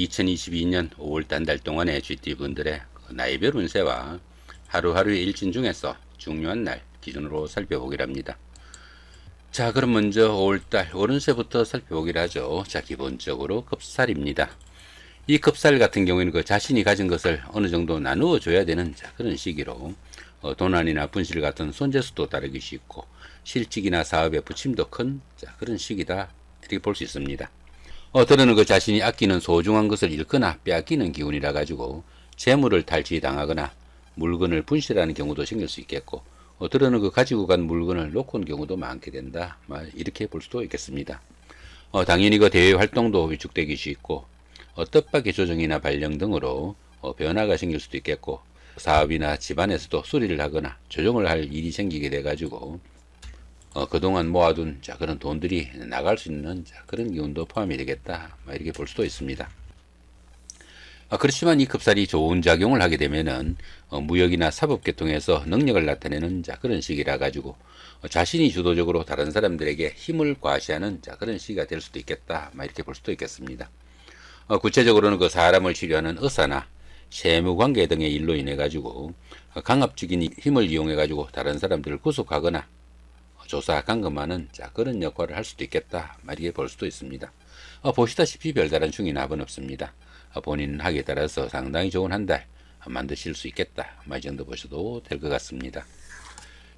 2022년 5월 한 달 동안의 GT분들의 나이별 운세와 하루하루의 일진 중에서 중요한 날 기준으로 살펴보기로 합니다. 자, 그럼 먼저 5월달 월운세부터 살펴보기로 하죠. 자, 기본적으로 급살입니다. 이 급살 같은 경우에는 그 자신이 가진 것을 어느 정도 나누어 줘야 되는 그런 시기로 도난이나 분실 같은 손재수도 따르기 쉽고 실직이나 사업의 부침도 큰 그런 시기다 이렇게 볼 수 있습니다. 때로는 그 자신이 아끼는 소중한 것을 잃거나 빼앗기는 기운이라 가지고 재물을 탈취당하거나 물건을 분실하는 경우도 생길 수 있겠고, 때로는 그 가지고 간 물건을 놓고 온 경우도 많게 된다, 이렇게 볼 수도 있겠습니다. 당연히 그 대외 활동도 위축되기 쉽고, 뜻밖의 조정이나 발령 등으로 변화가 생길 수도 있겠고, 사업이나 집안에서도 수리를 하거나 조정을 할 일이 생기게 돼 가지고 그동안 모아둔 그런 돈들이 나갈 수 있는 그런 기운도 포함이 되겠다, 이렇게 볼 수도 있습니다. 그렇지만 이 급살이 좋은 작용을 하게 되면은 무역이나 사법계통에서 능력을 나타내는 그런 시기라 가지고 자신이 주도적으로 다른 사람들에게 힘을 과시하는 그런 시기가 될 수도 있겠다, 이렇게 볼 수도 있겠습니다. 구체적으로는 그 사람을 치료하는 의사나 세무관계 등의 일로 인해 가지고 강압적인 힘을 이용해 가지고 다른 사람들을 구속하거나 조사 감금하는 그런 역할을 할 수도 있겠다, 이렇게 볼 수도 있습니다. 보시다시피 별다른 충이 납은 없습니다. 본인 학에 따라서 상당히 좋은 한 달 만드실 수 있겠다, 이 정도 보셔도 될 것 같습니다.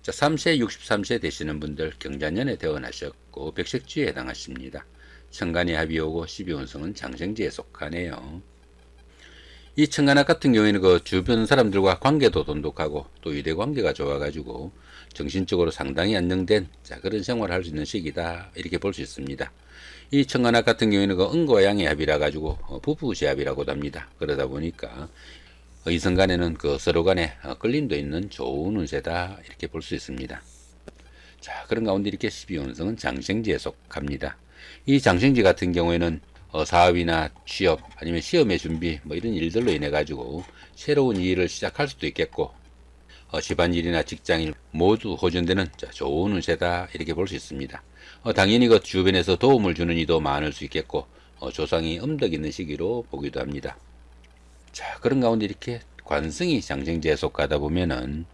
자, 3세 63세 되시는 분들 경자년에 태어나셨고 백색주에 해당하십니다. 천간에 합이 오고 12운성은 장생지에 속하네요. 이 청간학 같은 경우에는 그 주변 사람들과 관계도 돈독하고 또 유대 관계가 좋아가지고 정신적으로 상당히 안정된 그런 생활을 할 수 있는 시기다, 이렇게 볼 수 있습니다. 이 청간학 같은 경우에는 그 음과 양의 합이라 가지고 부부시합이라고도 합니다. 그러다 보니까 이성 간에는 그 서로 간에 끌림도 있는 좋은 운세다, 이렇게 볼 수 있습니다. 자, 그런 가운데 이렇게 12운성은 장생지에 속합니다. 이 장생지 같은 경우에는 사업이나 취업 아니면 시험의 준비 이런 일들로 인해 가지고 새로운 일을 시작할 수도 있겠고, 집안일이나 직장일 모두 호전되는 좋은 운세다, 이렇게 볼 수 있습니다. 당연히 그 주변에서 도움을 주는 이도 많을 수 있겠고, 조상이 음덕 있는 시기로 보기도 합니다. 자, 그런 가운데 이렇게 관성이 장생지에 속하다 보면은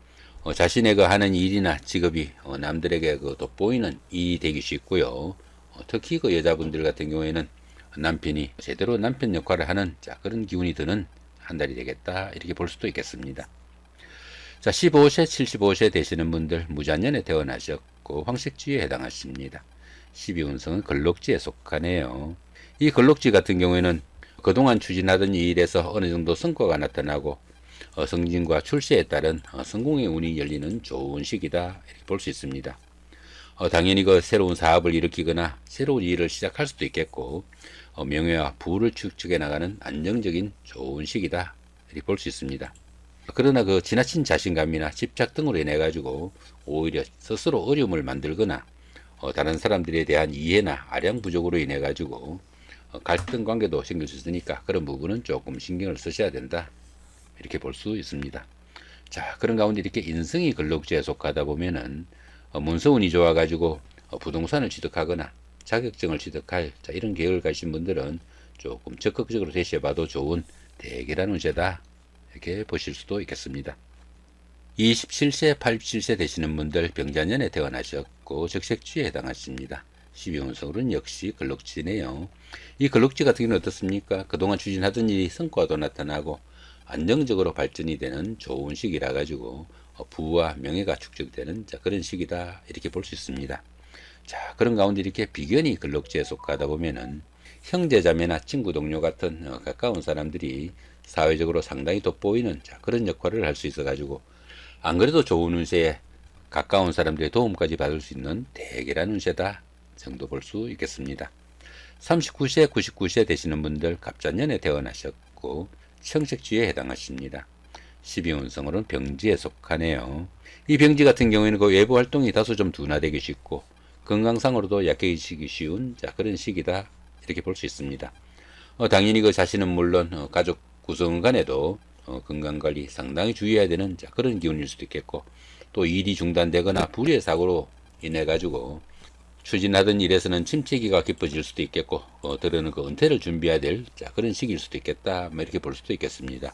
자신의 그 하는 일이나 직업이 남들에게 그 돋보이는 일이 되기 쉽고요. 특히 그 여자분들 같은 경우에는 남편이 제대로 남편 역할을 하는 그런 기운이 드는 한 달이 되겠다, 이렇게 볼 수도 있겠습니다. 자, 15세 75세 되시는 분들 무자년에 태어나셨고 황색지에 해당하십니다. 12운성은 걸록지에 속하네요. 이 걸록지 같은 경우에는 그동안 추진하던 이 일에서 어느 정도 성과가 나타나고 승진과 출세에 따른 성공의 운이 열리는 좋은 시기다, 이렇게 볼 수 있습니다. 당연히 그 새로운 사업을 일으키거나 새로운 일을 시작할 수도 있겠고, 명예와 부를 축적해 나가는 안정적인 좋은 시기다, 이렇게 볼 수 있습니다. 그러나 그 지나친 자신감이나 집착 등으로 인해 가지고 오히려 스스로 어려움을 만들거나 다른 사람들에 대한 이해나 아량 부족으로 인해 가지고 갈등 관계도 생길 수 있으니까 그런 부분은 조금 신경을 쓰셔야 된다, 이렇게 볼 수 있습니다. 자, 그런 가운데 이렇게 인성이 걸록지에 속하다 보면은 문서운이 좋아 가지고 부동산을 취득하거나 자격증을 취득할 이런 계획을 가신 분들은 조금 적극적으로 대시해봐도 좋은 대결한 운세다, 이렇게 보실 수도 있겠습니다. 27세 87세 되시는 분들 병자년에 태어나셨고 적색지에 해당하십니다. 12운성으로는 역시 걸록지네요. 이 걸록지 같은 경우는 어떻습니까? 그동안 추진하던 일이 성과도 나타나고 안정적으로 발전이 되는 좋은 시기라 가지고 부와 명예가 축적되는 그런 시기다, 이렇게 볼 수 있습니다. 자, 그런 가운데 이렇게 비견이 걸록지에 속하다 보면은 형제자매나 친구 동료 같은 가까운 사람들이 사회적으로 상당히 돋보이는 그런 역할을 할 수 있어 가지고 안 그래도 좋은 운세에 가까운 사람들의 도움까지 받을 수 있는 대결한 운세다 정도 볼 수 있겠습니다. 39세 99세 되시는 분들 갑자년에 태어나셨고 청색지에 해당하십니다. 12운성으로는 병지에 속하네요. 이 병지 같은 경우에는 그 외부 활동이 다소 좀 둔화되기 쉽고 건강상으로도 약해지기 쉬운 그런 시기다, 이렇게 볼 수 있습니다. 당연히 그 자신은 물론 가족 구성 간에도 건강관리 상당히 주의해야 되는 그런 기운일 수도 있겠고, 또 일이 중단되거나 불의의 사고로 인해 가지고 추진하던 일에서는 침체기가 깊어질 수도 있겠고, 들어는 그 은퇴를 준비해야 될 그런 시기일 수도 있겠다, 이렇게 볼 수도 있겠습니다.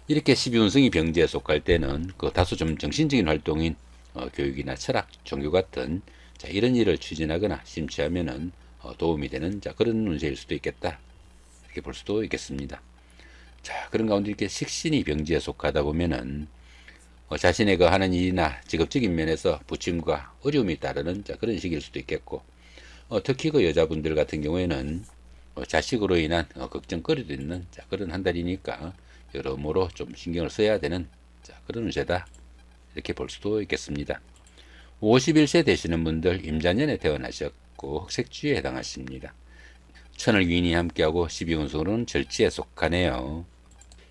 이렇게 12운성이 병지에 속할 때는 그 다소 좀 정신적인 활동인 교육이나 철학, 종교 같은 이런 일을 추진하거나 심취하면은 도움이 되는 그런 운세일 수도 있겠다, 이렇게 볼 수도 있겠습니다. 자, 그런 가운데 이렇게 식신이 병지에 속하다 보면은 자신의 그 하는 일이나 직업적인 면에서 부침과 어려움이 따르는 그런 시기일 수도 있겠고, 특히 그 여자분들 같은 경우에는 자식으로 인한 걱정거리도 있는 그런 한 달이니까 여러모로 좀 신경을 써야 되는 그런 운세다, 이렇게 볼 수도 있겠습니다. 51세 되시는 분들 임자년에 태어나셨고 흑색주에 해당하십니다. 천을귀인이 함께하고 12운성으로는 절지에 속하네요.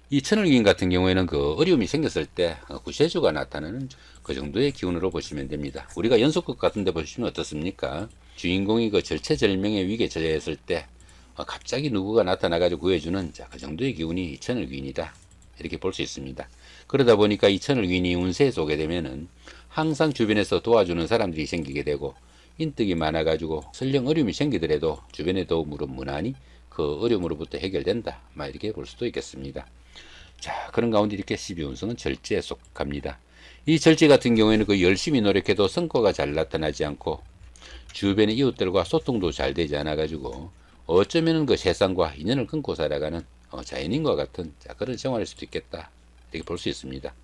이 천을귀인 같은 경우에는 그 어려움이 생겼을 때 구세주가 나타나는 그 정도의 기운으로 보시면 됩니다. 우리가 연속극 같은 데 보시면 어떻습니까? 주인공이 그 절체절명의 위기에 처해 있을 때 갑자기 누구가 나타나가지고 구해주는 그 정도의 기운이 이 천을귀인이다, 이렇게 볼 수 있습니다. 그러다 보니까 이 천을귀인이 운세에 쏘게 되면은 항상 주변에서 도와주는 사람들이 생기게 되고, 인덕이 많아가지고 설령 어려움이 생기더라도 주변의 도움으로 무난히 그 어려움으로부터 해결된다, 이렇게 볼 수도 있겠습니다. 자, 그런 가운데 이렇게 12운성은 절제에 속합니다. 이 절제 같은 경우에는 그 열심히 노력해도 성과가 잘 나타나지 않고 주변의 이웃들과 소통도 잘 되지 않아 가지고 어쩌면은 그 세상과 인연을 끊고 살아가는 자연인과 같은 그런 생활일 수도 있겠다, 이렇게 볼 수 있습니다.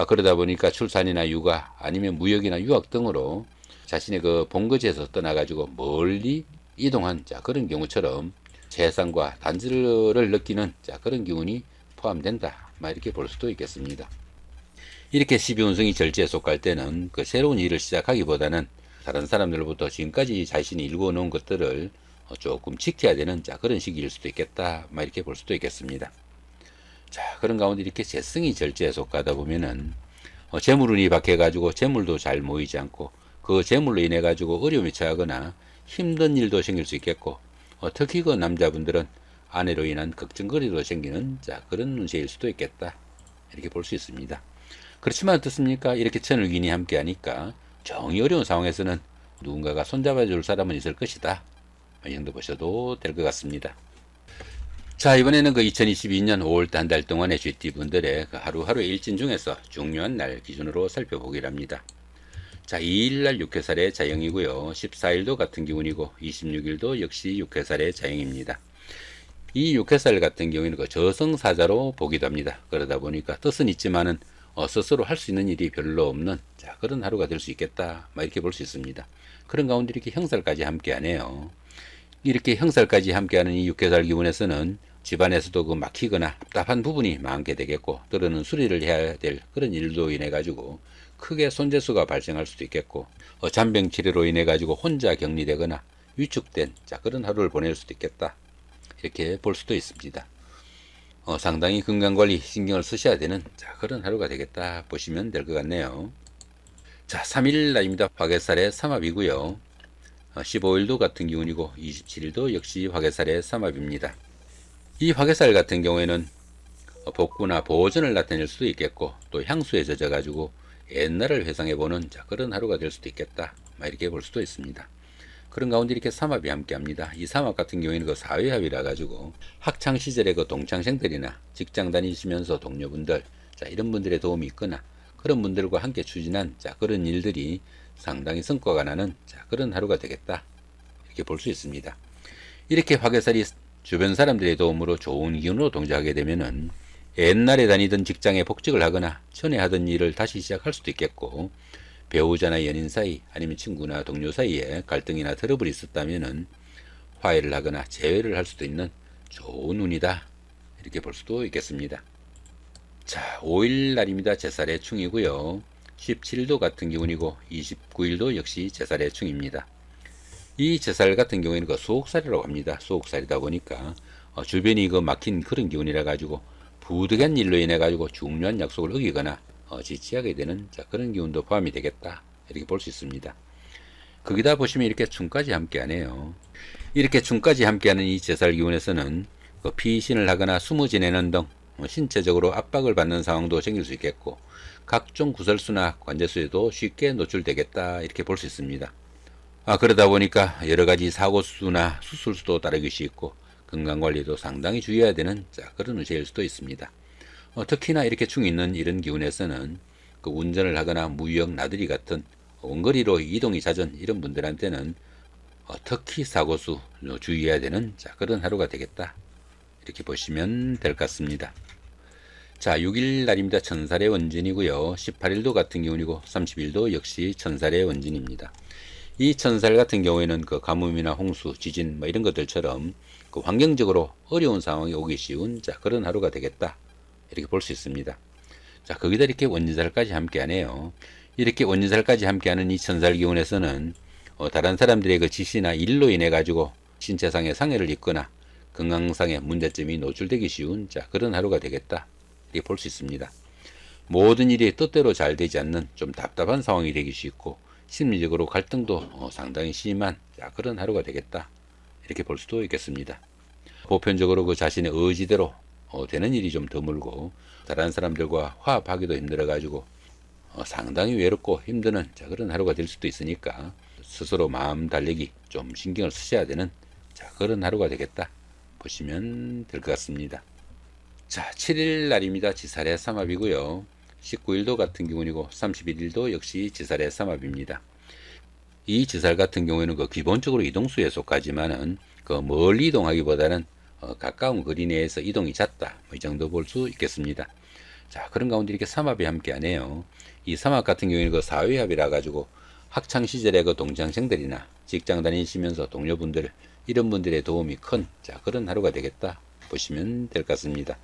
그러다 보니까 출산이나 육아 아니면 무역이나 유학 등으로 자신의 그 본거지에서 떠나가지고 멀리 이동한 그런 경우처럼 세상과 단절을 느끼는 그런 기운이 포함된다, 이렇게 볼 수도 있겠습니다. 이렇게 12운성이 절지에 속할 때는 그 새로운 일을 시작하기보다는 다른 사람들로부터 지금까지 자신이 일궈 놓은 것들을 조금 지켜야 되는 그런 시기일 수도 있겠다, 이렇게 볼 수도 있겠습니다. 자, 그런 가운데 이렇게 재성이 절지에 속하다 보면은 재물운이 박해가지고 재물도 잘 모이지 않고 그 재물로 인해 가지고 어려움이 처하거나 힘든 일도 생길 수 있겠고, 특히 그 남자분들은 아내로 인한 걱정거리도 생기는 그런 운세일 수도 있겠다, 이렇게 볼 수 있습니다. 그렇지만 어떻습니까? 이렇게 천을귀인이 함께 하니까 정이 어려운 상황에서는 누군가가 손잡아 줄 사람은 있을 것이다, 이 정도 보셔도 될 것 같습니다. 자, 이번에는 그 2022년 5월달 한 달 동안의 GT분들의 그 하루하루의 일진 중에서 중요한 날 기준으로 살펴보기를 합니다. 자, 2일날 6회살의 자영이고요. 14일도 같은 기운이고 26일도 역시 6회살의 자영입니다. 이 6회살 같은 경우에는 그 저승사자로 보기도 합니다. 그러다 보니까 뜻은 있지만은 스스로 할 수 있는 일이 별로 없는 그런 하루가 될 수 있겠다, 이렇게 볼 수 있습니다. 그런 가운데 이렇게 형살까지 함께 하네요. 이렇게 형살까지 함께하는 이 6회살 기운에서는 집안에서도 그 막히거나 답답한 부분이 많게 되겠고, 때로는 수리를 해야 될 그런 일도 인해 가지고 크게 손재수가 발생할 수도 있겠고, 잔병치레로 인해 가지고 혼자 격리되거나 위축된 그런 하루를 보낼 수도 있겠다, 이렇게 볼 수도 있습니다. 상당히 건강관리 신경을 쓰셔야 되는 그런 하루가 되겠다 보시면 될 것 같네요. 자, 3일 날입니다. 화개살의 삼합이고요. 15일도 같은 기운이고 27일도 역시 화개살의 삼합입니다. 이 화개살 같은 경우에는 복구나 보존을 나타낼 수도 있겠고, 또 향수에 젖어 가지고 옛날을 회상해보는 그런 하루가 될 수도 있겠다, 이렇게 볼 수도 있습니다. 그런 가운데 이렇게 삼합이 함께 합니다. 이 삼합 같은 경우에는 그 사회합이라 가지고 학창시절의 그 동창생들이나 직장 다니시면서 동료분들, 이런 분들의 도움이 있거나 그런 분들과 함께 추진한 그런 일들이 상당히 성과가 나는 그런 하루가 되겠다, 이렇게 볼 수 있습니다. 이렇게 화개살이 주변 사람들의 도움으로 좋은 기운으로 동작하게 되면은 옛날에 다니던 직장에 복직을 하거나 전에 하던 일을 다시 시작할 수도 있겠고, 배우자나 연인 사이 아니면 친구나 동료 사이에 갈등이나 트러블이 있었다면은 화해를 하거나 재회를 할 수도 있는 좋은 운이다, 이렇게 볼 수도 있겠습니다. 자, 5일 날입니다. 제살의 충이고요. 17일도 같은 기운이고 29일도 역시 제살의 충입니다. 이 제살 같은 경우에는 그 수옥살이라고 합니다. 수옥살이다 보니까 주변이 그 막힌 그런 기운이라 가지고 부득이한 일로 인해 가지고 중요한 약속을 어기거나 지치하게 되는 그런 기운도 포함이 되겠다, 이렇게 볼 수 있습니다. 거기다 보시면 이렇게 충까지 함께하네요. 이렇게 충까지 함께하는 이 제살 기운에서는 그 피신을 하거나 숨어 지내는 등 신체적으로 압박을 받는 상황도 생길 수 있겠고, 각종 구설수나 관제수에도 쉽게 노출되겠다, 이렇게 볼 수 있습니다. 그러다 보니까 여러 가지 사고 수나 수술수도 따르기 쉽고 건강관리도 상당히 주의해야 되는 그런 운세일 수도 있습니다. 특히나 이렇게 충이 있는 이런 기운에서는 그 운전을 하거나 무역 나들이 같은 원거리로 이동이 잦은 이런 분들한테는 특히 사고수 주의해야 되는 그런 하루가 되겠다, 이렇게 보시면 될 것 같습니다. 자, 6일 날입니다. 천살의 원진이고요. 18일도 같은 기운이고 30일도 역시 천살의 원진입니다. 이 천살 같은 경우에는 그 가뭄이나 홍수, 지진 이런 것들처럼 그 환경적으로 어려운 상황이 오기 쉬운 그런 하루가 되겠다, 이렇게 볼 수 있습니다. 자, 거기다 이렇게 원진살까지 함께하네요. 이렇게 원진살까지 함께하는 이 천살 기운에서는 다른 사람들의 그 지시나 일로 인해 가지고 신체상의 상해를 입거나 건강상의 문제점이 노출되기 쉬운 그런 하루가 되겠다, 이렇게 볼 수 있습니다. 모든 일이 뜻대로 잘 되지 않는 좀 답답한 상황이 되기 쉽고 심리적으로 갈등도 상당히 심한 그런 하루가 되겠다, 이렇게 볼 수도 있겠습니다. 보편적으로 그 자신의 의지대로 되는 일이 좀 드물고 다른 사람들과 화합하기도 힘들어 가지고 상당히 외롭고 힘드는 그런 하루가 될 수도 있으니까 스스로 마음 달래기 좀 신경을 쓰셔야 되는 그런 하루가 되겠다 보시면 될 것 같습니다. 자, 7일 날입니다. 지살의 삼합이고요. 19일도 같은 기운이고 31일도 역시 지살의 삼합입니다. 이 지살 같은 경우에는 그 기본적으로 이동수에 속하지만은 그 멀리 이동하기보다는 가까운 거리 내에서 이동이 잦다, 이 정도 볼 수 있겠습니다. 자, 그런 가운데 이렇게 삼합이 함께하네요. 이 삼합 같은 경우에는 그 사회합이라 가지고 학창 시절의 그 동창생들이나 직장 다니시면서 동료분들, 이런 분들의 도움이 큰 그런 하루가 되겠다 보시면 될 것 같습니다.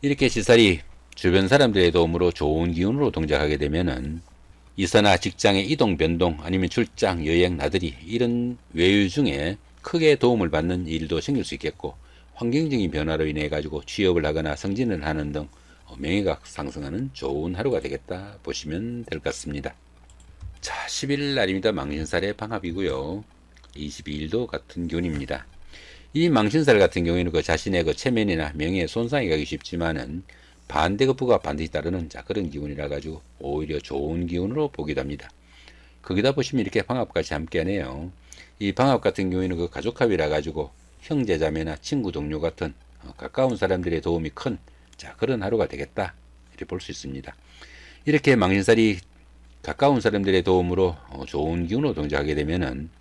이렇게 지살이 주변 사람들의 도움으로 좋은 기운으로 동작하게 되면은 이사나 직장의 이동 변동 아니면 출장, 여행, 나들이 이런 외유 중에 크게 도움을 받는 일도 생길 수 있겠고 환경적인 변화로 인해 가지고 취업을 하거나 승진을 하는 등 명예가 상승하는 좋은 하루가 되겠다 보시면 될 것 같습니다. 자, 10일 날입니다. 망신살의 방합이고요. 22일도 같은 기운입니다. 이 망신살 같은 경우에는 그 자신의 그 체면이나 명예에 손상이 가기 쉽지만은 반대급부가 반드시 따르는 그런 기운이라 가지고 오히려 좋은 기운으로 보기도 합니다. 거기다 보시면 이렇게 방합까지 함께하네요. 이 방합 같은 경우에는 그 가족합이라 가지고 형제자매나 친구 동료 같은 가까운 사람들의 도움이 큰 그런 하루가 되겠다, 이렇게 볼 수 있습니다. 이렇게 망신살이 가까운 사람들의 도움으로 좋은 기운으로 동작하게 되면은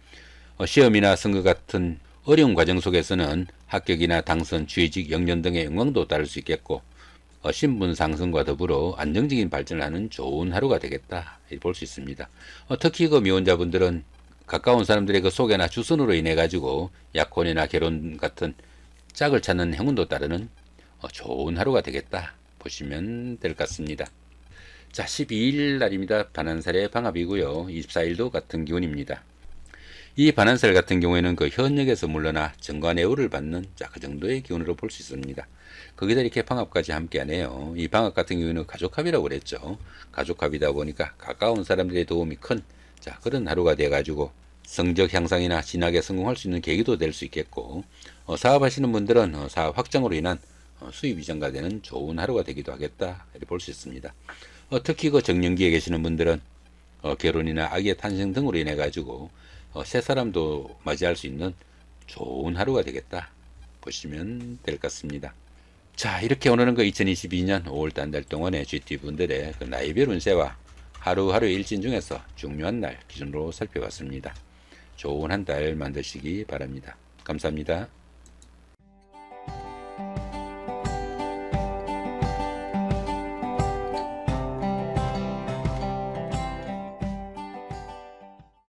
시험이나 선거 같은 어려운 과정 속에서는 합격이나 당선, 취직, 영년 등의 영광도 따를 수 있겠고 신분 상승과 더불어 안정적인 발전을 하는 좋은 하루가 되겠다, 이렇게 볼 수 있습니다. 특히 그 미혼자분들은 가까운 사람들의 그 소개나 주선으로 인해 가지고 약혼이나 결혼 같은 짝을 찾는 행운도 따르는 좋은 하루가 되겠다 보시면 될 것 같습니다. 자, 12일 날입니다. 반한살의 방합이고요. 24일도 같은 기운입니다. 이 반한살 같은 경우에는 그 현역에서 물러나 정관애우를 받는 그 정도의 기운으로 볼 수 있습니다. 거기다 이렇게 방합까지 함께하네요. 이 방합 같은 경우에는 가족합이라고 그랬죠. 가족합이다 보니까 가까운 사람들의 도움이 큰 그런 하루가 돼 가지고 성적 향상이나 진학에 성공할 수 있는 계기도 될 수 있겠고 사업하시는 분들은 사업 확장으로 인한 수입이 증가되는 좋은 하루가 되기도 하겠다, 이렇게 볼 수 있습니다. 특히 그 정년기에 계시는 분들은 결혼이나 아기의 탄생 등으로 인해 가지고 새 사람도 맞이할 수 있는 좋은 하루가 되겠다 보시면 될 것 같습니다. 자, 이렇게 오늘은 그 2022년 5월 한 달 동안의 GT분들의 그 나이별 운세와 하루하루 일진 중에서 중요한 날 기준으로 살펴봤습니다. 좋은 한 달 만드시기 바랍니다. 감사합니다.